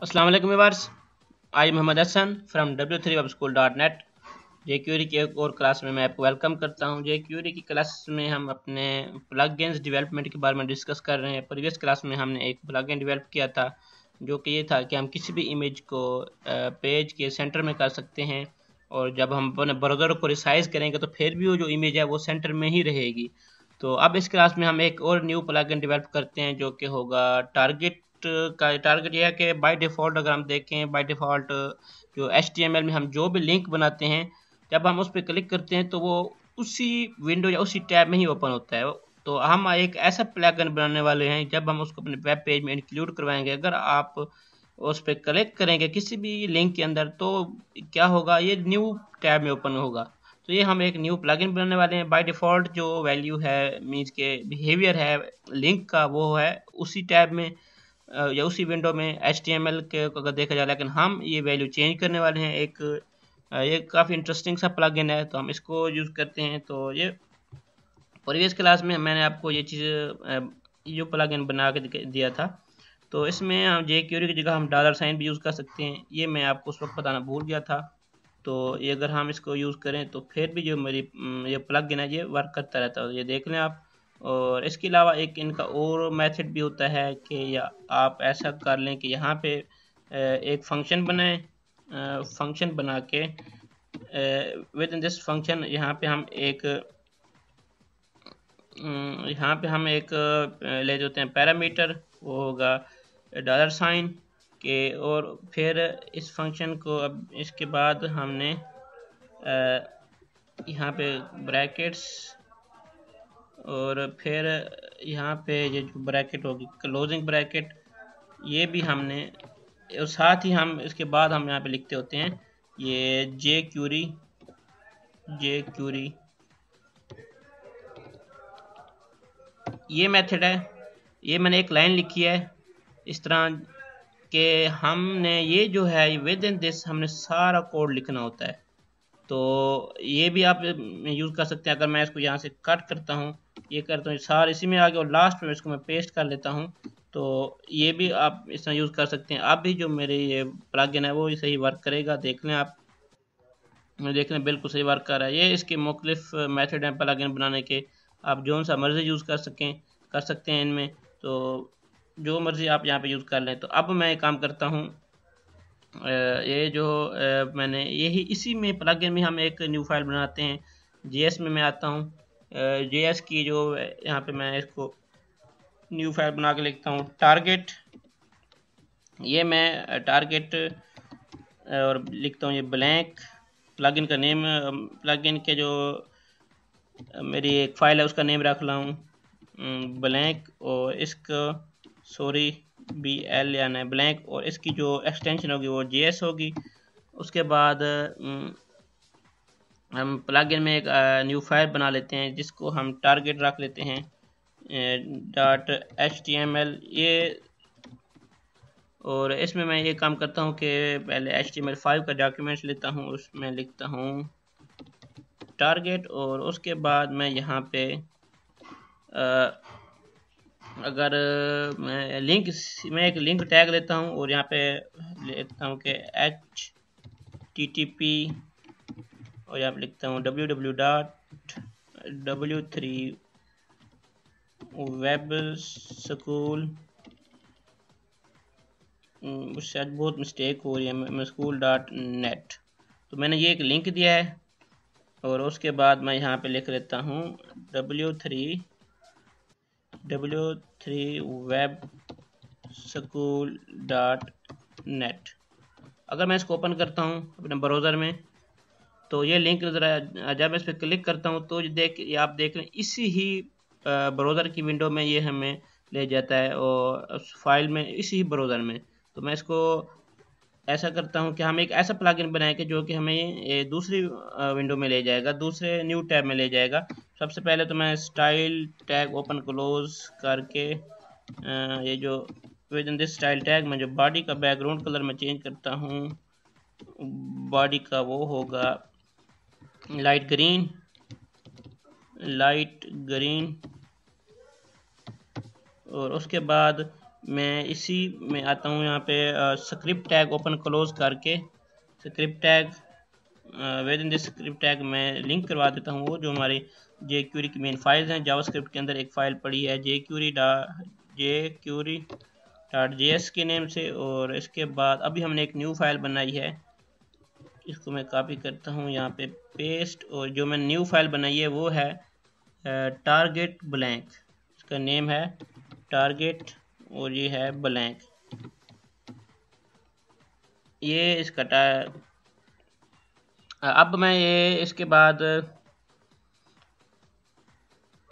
अस्सलाम वालेकुम viewers. I Mohammad Hasan from w3webschool.net। JQuery की एक और क्लास में मैं आपको वेलकम करता हूं। जेक्यूरी की क्लास में हम अपने प्लगइन्स डेवलपमेंट के बारे में डिस्कस कर रहे हैं। प्रीवियस क्लास में हमने एक प्लगइन डेवलप किया था जो कि ये था कि हम किसी भी इमेज को पेज के सेंटर में कर सकते हैं, और जब हम अपने ब्राउज़र को रिसाइज करेंगे तो फिर भी वो जो इमेज है वो सेंटर में ही रहेगी। तो अब इस क्लास में हम एक और न्यू प्लगइन डेवलप करते हैं जो कि होगा टारगेट का। टारगेट यह है कि बाय डिफ़ॉल्ट अगर हम देखें, बाय डिफ़ॉल्ट जो HTML में हम जो भी लिंक बनाते हैं, जब हम उस पर क्लिक करते हैं तो वो उसी विंडो या उसी टैब में ही ओपन होता है। तो हम एक ऐसा प्लगइन बनाने वाले हैं, जब हम उसको अपने वेब पेज में इंक्लूड करवाएंगे, अगर आप उस पर क्लिक करेंगे किसी भी लिंक के अंदर तो क्या होगा, ये न्यू टैब में ओपन होगा। तो ये हम एक न्यू प्लगइन बनाने वाले हैं। बाय डिफ़ॉल्ट जो वैल्यू है, मीन्स के बिहेवियर है लिंक का, वो है उसी टैब में या उसी विंडो में HTML के अगर देखा जाए, लेकिन हम ये वैल्यू चेंज करने वाले हैं। ये काफ़ी इंटरेस्टिंग सा प्लगइन है, तो हम इसको यूज़ करते हैं। तो ये प्रीवियस क्लास में मैंने आपको ये चीज़ जो प्लगइन बना के दिया था, तो इसमें हम jQuery की जगह हम $साइन भी यूज़ कर सकते हैं। ये मैं आपको उस वक्त बताना भूल गया था। तो ये अगर हम इसको यूज़ करें तो फिर भी जो मेरी ये प्लगइन है ये वर्क करता रहता है, ये देख लें आप। और इसके अलावा एक इनका और मेथड भी होता है कि या आप ऐसा कर लें कि यहाँ पे एक फंक्शन बनाएं, फंक्शन बना के विद इन दिस फंक्शन यहाँ पे हम एक ले जाते हैं पैरामीटर, वो होगा $साइन के। और फिर इस फंक्शन को अब इसके बाद हमने यहाँ पे ब्रैकेट्स, और फिर यहाँ पे ये जो ब्रैकेट होगी क्लोजिंग ब्रैकेट, ये भी हमने, और साथ ही हम इसके बाद हम यहाँ पे लिखते होते हैं ये jQuery ये मेथड है। ये मैंने एक लाइन लिखी है इस तरह के, हमने ये जो है विद इन दिस हमने सारा कोड लिखना होता है। तो ये भी आप यूज़ कर सकते हैं। अगर मैं इसको यहाँ से कट करता हूँ, ये करता हूँ, सारे इसी में आ गया, और लास्ट में इसको मैं पेस्ट कर लेता हूँ, तो ये भी आप इस तरह यूज़ कर सकते हैं। अब भी जो मेरे ये प्लगइन है वो सही वर्क करेगा, देख लें आप। देख लें बिल्कुल सही वर्क कर रहा है। ये इसके मुख्तलिफ मेथड हैं प्लगइन बनाने के, आप जो सा मर्ज़ी यूज़ कर सकते हैं इनमें। तो जो मर्ज़ी आप यहाँ पे यूज़ कर लें। तो अब मैं काम करता हूँ, ये जो मैंने यही इसी में प्लगइन में हम एक न्यू फाइल बनाते हैं। JS में मैं आता हूँ, JS की जो यहाँ पे मैं इसको न्यू फाइल बना के लिखता हूँ टारगेट। ये मैं टारगेट और लिखता हूँ ये ब्लैंक, प्लगइन का नेम, प्लगइन के जो मेरी एक फ़ाइल है उसका नेम रख रहा हूँ ब्लैंक, और इसका सॉरी BL यानी ब्लैंक, और इसकी जो एक्सटेंशन होगी वो JS होगी। उसके बाद हम प्लगइन में एक न्यू फाइल बना लेते हैं जिसको हम टारगेट रख लेते हैं .html ये। और इसमें मैं ये काम करता हूँ कि पहले HTML5 का डॉक्यूमेंट्स लेता हूँ, उसमें लिखता हूँ टारगेट, और उसके बाद मैं यहाँ पे अगर मैं एक लिंक टैग लेता हूँ, और यहाँ पे लिखता हूँ कि HTTP, और यहाँ पे लिखता हूँ www.w3webschool, मुझसे आज बहुत मिस्टेक हो रही है, school.net। तो मैंने ये एक लिंक दिया है, और उसके बाद मैं यहाँ पे लिख लेता हूँ w3webschool.net। अगर मैं इसको ओपन करता हूँ अपने ब्राउज़र में, तो ये लिंक नज़र आया। जब मैं इस पर क्लिक करता हूँ तो आप देख लें इसी ही ब्राउज़र की विंडो में ये हमें ले जाता है, और उस फाइल में इसी ही ब्राउज़र में। तो मैं इसको ऐसा करता हूँ कि हम एक ऐसा प्लगइन बनाएं कि जो कि हमें दूसरी विंडो में ले जाएगा, दूसरे न्यू टैब में ले जाएगा। सबसे पहले तो मैं स्टाइल टैग ओपन क्लोज करके ये जो with in this style tag में जो बॉडी का बैकग्राउंड कलर में चेंज करता हूँ, बॉडी का वो होगा लाइट ग्रीन, और उसके बाद मैं इसी में आता हूँ यहाँ पे स्क्रिप्ट टैग ओपन क्लोज करके script tag with in this script tag मैं लिंक करवा देता हूँ वो जो हमारी jQuery की मेन फाइल्स हैं। जावास्क्रिप्ट के अंदर एक फ़ाइल पड़ी है jQuery.js के नेम से, और इसके बाद अभी हमने एक न्यू फाइल बनाई है, इसको मैं कॉपी करता हूँ यहाँ पे पेस्ट, और जो मैं न्यू फाइल बनाई है वो है टारगेट ब्लैंक, इसका नेम है टारगेट और ये है ब्लैंक। ये इसका अब मैं ये इसके बाद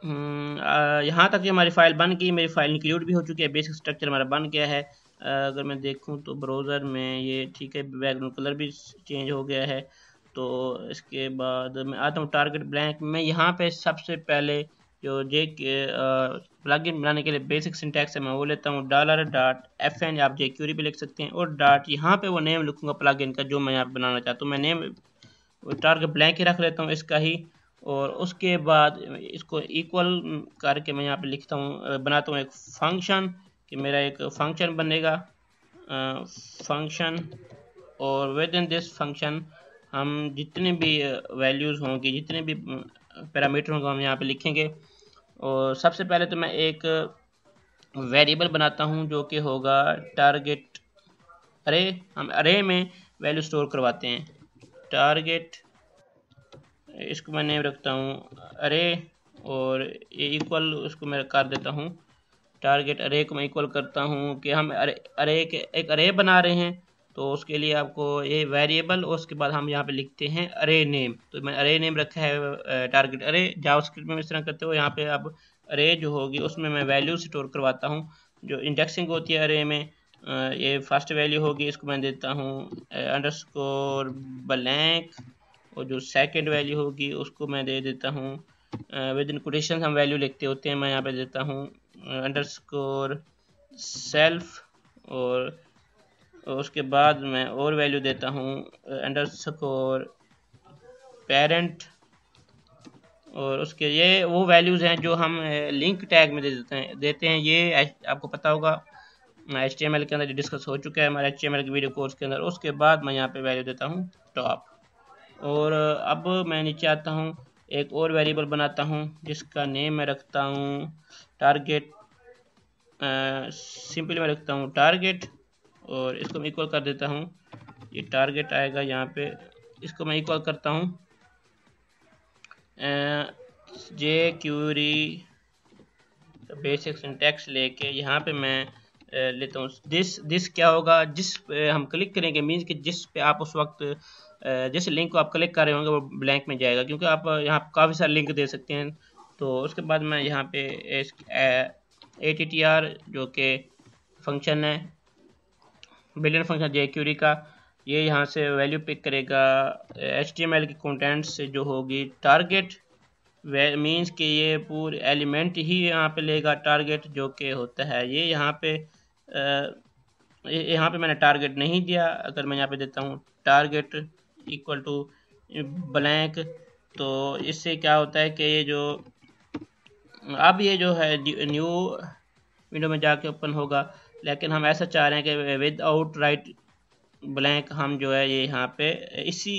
यहाँ तक जो हमारी फ़ाइल बन गई, मेरी फ़ाइल इंक्लूड भी हो चुकी है, बेसिक स्ट्रक्चर हमारा बन गया है। अगर मैं देखूँ तो ब्राउज़र में ये ठीक है, बैकग्राउंड कलर भी चेंज हो गया है। तो इसके बाद मैं आता हूँ टारगेट ब्लैंक में। यहाँ पे सबसे पहले जो प्लगइन बनाने के लिए बेसिक सिंटैक्स है मैं वो लेता हूँ $.fn, आप jQuery पे लिख सकते हैं, और डॉट यहाँ पे वो नेम लिखूँगा प्लगइन का जो मैं यहाँ पे बनाना चाहता हूँ। मैं नेम टारगेट ब्लैंक ही रख लेता हूँ इसका ही, और उसके बाद इसको इक्वल करके मैं यहाँ पे लिखता हूँ, बनाता हूँ एक फंक्शन कि मेरा एक फंक्शन बनेगा फंक्शन, और विद इन दिस फंक्शन हम जितने भी वैल्यूज़ होंगी, जितने भी पैरामीटर होंगे हम यहाँ पे लिखेंगे। और सबसे पहले तो मैं एक वेरिएबल बनाता हूँ जो कि होगा टारगेट अरे, हम अरे में वैल्यू स्टोर करवाते हैं। टारगेट, इसको मैं नेम रखता हूँ अरे, और ये इक्वल उसको मैं कर देता हूँ टारगेट अरे को मैं इक्वल करता हूँ कि हम अरे के एक अरे बना रहे हैं, तो उसके लिए आपको ये वेरिएबल और उसके बाद हम यहाँ पे लिखते हैं अरे नेम। तो मैं अरे नेम रखा है टारगेट अरे। जावास्क्रिप्ट में इस तरह करते हो, यहाँ पे अब अरे जो होगी उसमें मैं वैल्यू स्टोर करवाता हूँ, जो इंडेक्सिंग होती है अरे में। ये फर्स्ट वैल्यू होगी, इसको मैं देता हूँ अंडरस्कोर ब्लैंक, और जो सेकंड वैल्यू होगी उसको मैं दे देता हूँ विद इन कोटेशन हम वैल्यू लिखते होते हैं, मैं यहाँ पे देता हूँ अंडरस्कोर सेल्फ, और उसके बाद मैं और वैल्यू देता हूँ अंडरस्कोर पेरेंट, और उसके ये वो वैल्यूज़ हैं जो हम लिंक टैग में देते हैं। ये आपको पता होगा HTML के अंदर डिस्कस हो चुका है हमारे HTML के वीडियो कोर्स के अंदर। उसके बाद मैं यहाँ पे वैल्यू देता हूँ टॉप, और अब मैं नीचे आता हूँ, एक और वेरिएबल बनाता हूँ जिसका नेम मैं रखता हूँ टारगेट, सिंपली मैं रखता हूँ टारगेट, और इसको मैं इक्वल कर देता हूँ, ये टारगेट आएगा यहाँ पे, इसको मैं इक्वल करता हूँ jQuery बेसिक सिंटैक्स लेके यहाँ पे मैं लेता हूँ दिस क्या होगा, जिस पे हम क्लिक करेंगे मीन्स कि जिस पे आप उस वक्त जिस लिंक को आप क्लिक कर रहे होंगे वो ब्लैंक में जाएगा, क्योंकि आप यहाँ काफ़ी सारे लिंक दे सकते हैं। तो उसके बाद मैं यहाँ पे attr जो कि फंक्शन है, बिलियन फंक्शन jQuery का, ये यहाँ से वैल्यू पिक करेगा HTML की कंटेंट से जो होगी टारगेट मीन्स कि ये पूरे एलिमेंट ही यहाँ पे लेगा टारगेट जो कि होता है ये यहाँ पे मैंने टारगेट नहीं दिया। अगर मैं यहाँ पे देता हूँ टारगेट इक्वल टू ब्लैंक, तो इससे क्या होता है कि ये जो अब ये जो है न्यू विंडो में जाके ओपन होगा, लेकिन हम ऐसा चाह रहे हैं कि विद आउट राइट ब्लैंक हम जो है ये यहाँ पे इसी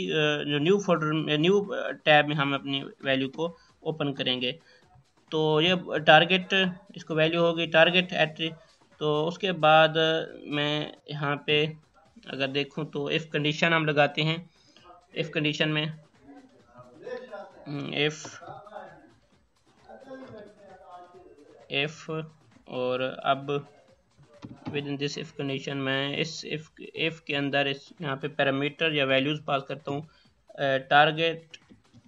जो न्यू फोल्डर न्यू टैब में हम अपनी वैल्यू को ओपन करेंगे। तो ये टारगेट, इसको वैल्यू होगी टारगेट एट। तो उसके बाद मैं यहाँ पे अगर देखूँ तो इफ़ कंडीशन हम लगाते हैं, इफ़ कंडीशन में इफ़ और अब with in this if condition मैं इस इफ़ के अंदर इस यहाँ पे पैरामीटर या वैल्यूज़ पास करता हूँ। टारगेट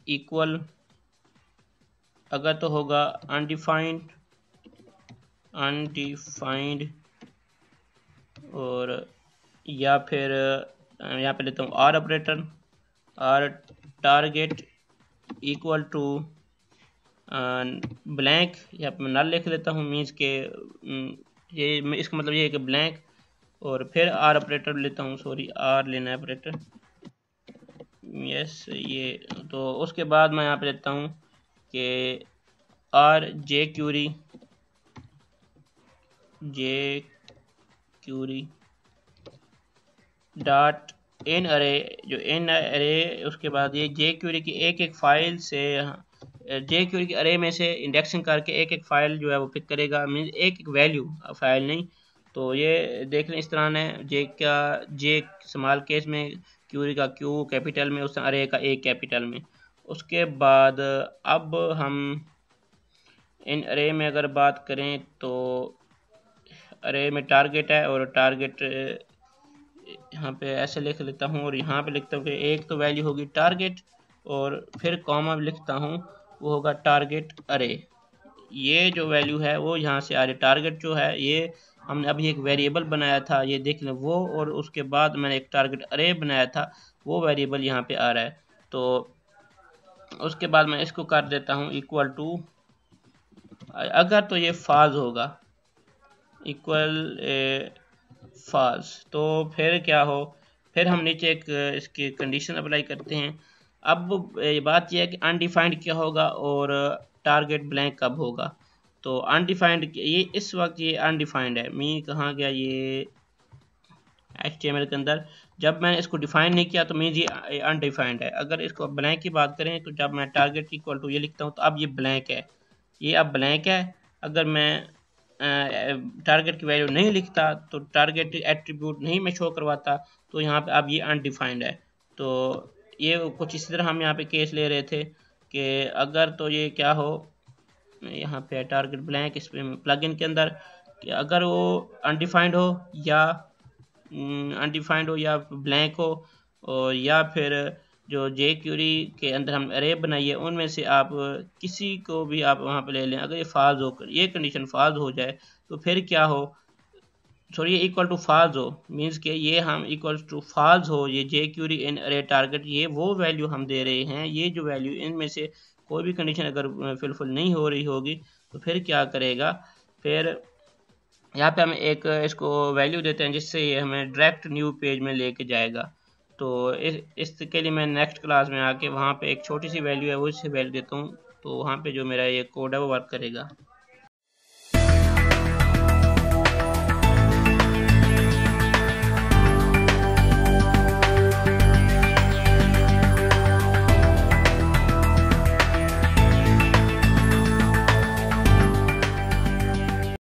इक्वल अगर तो होगा अनडिफाइंड और या फिर यहाँ पे लेता हूँ R operator, R target equal to blank, यहाँ पे मैं नल लिख लेता हूँ मीन्स के ये इसका मतलब ये है कि ब्लैंक, और फिर आर ऑपरेटर लेता हूँ, सॉरी आर लेना है ऑपरेटर, यस ये। तो उसके बाद मैं यहाँ पे लेता हूँ कि R jQuery query dot in अरे, जो इन अरे उसके बाद ये जे क्यूरी की एक एक फाइल से जे क्यूरी की अरे में से इंडेक्सिंग करके एक एक फाइल जो है वो पिक करेगा, मीन एक एक वैल्यू, फाइल नहीं। तो ये देख लें इस तरह ने जे का जे स्मॉल केस में, क्यूरी का क्यू कैपिटल में, उस अरे का ए कैपिटल में। उसके बाद अब हम इन अरे में अगर बात करें तो अरे में टारगेट है, और टारगेट यहाँ पे ऐसे लिख लेता हूँ, और यहाँ पे लिखता हूँ कि एक तो वैल्यू होगी टारगेट, और फिर कॉमा लिखता हूँ वो होगा टारगेट अरे। ये जो वैल्यू है वो यहाँ से आ रही। टारगेट जो है ये हमने अभी एक वेरिएबल बनाया था, ये देख लें वो, और उसके बाद मैंने एक टारगेट अरे बनाया था, वो वेरिएबल यहाँ पे आ रहा है। तो उसके बाद मैं इसको कर देता हूँ इक्वल टू, अगर तो ये फॉल्स होगा, इक्वल फॉल्स, तो फिर क्या हो, फिर हम नीचे एक इसकी कंडीशन अप्लाई करते हैं। अब बात यह है कि अनडिफाइंड क्या होगा और टारगेट ब्लैंक कब होगा। तो अनडिफाइंड ये इस वक्त ये अनडिफाइंड है, मी कहाँ गया ये HTML के अंदर, जब मैंने इसको डिफाइन नहीं किया तो मीन्स ये अनडिफाइंड है। अगर इसको ब्लैंक की बात करें तो जब मैं टारगेट इक्वल टू ये लिखता हूँ तो अब ये ब्लैंक है, ये अब ब्लैंक है। अगर मैं टारगेट की वैल्यू नहीं लिखता तो टारगेट एट्रीब्यूट नहीं मैं शो करवाता, तो यहाँ पे अब ये अनडिफाइंड है। तो ये कुछ इसी तरह हम यहाँ पे केस ले रहे थे कि अगर तो ये क्या हो, यहाँ पे टारगेट ब्लैंक इस प्लगइन के अंदर, कि अगर वो अनडिफाइंड हो या ब्लैंक हो, और या फिर जो जे क्यूरी के अंदर हम अरे बनाइए उनमें से आप किसी को भी आप वहाँ पे ले लें। अगर ये फॉल्स हो, ये कंडीशन फॉल्स हो जाए तो फिर क्या हो, सॉरी ये इक्वल टू फॉल्स हो, मीन्स के ये हम इक्वल टू फॉल्स हो, ये जे क्यूरी इन अरे टारगेट, ये वो वैल्यू हम दे रहे हैं। ये जो वैल्यू इनमें से कोई भी कंडीशन अगर फुलफिल नहीं हो रही होगी तो फिर क्या करेगा, फिर यहाँ पे हम एक इसको वैल्यू देते हैं जिससे ये हमें डायरेक्ट न्यू पेज में लेके जाएगा। तो इसके लिए मैं नेक्स्ट क्लास में आके वहाँ पे एक छोटी सी वैल्यू है वो इससे वैल्यू देता हूँ, तो वहाँ पे जो मेरा ये कोड है वो वर्क करेगा।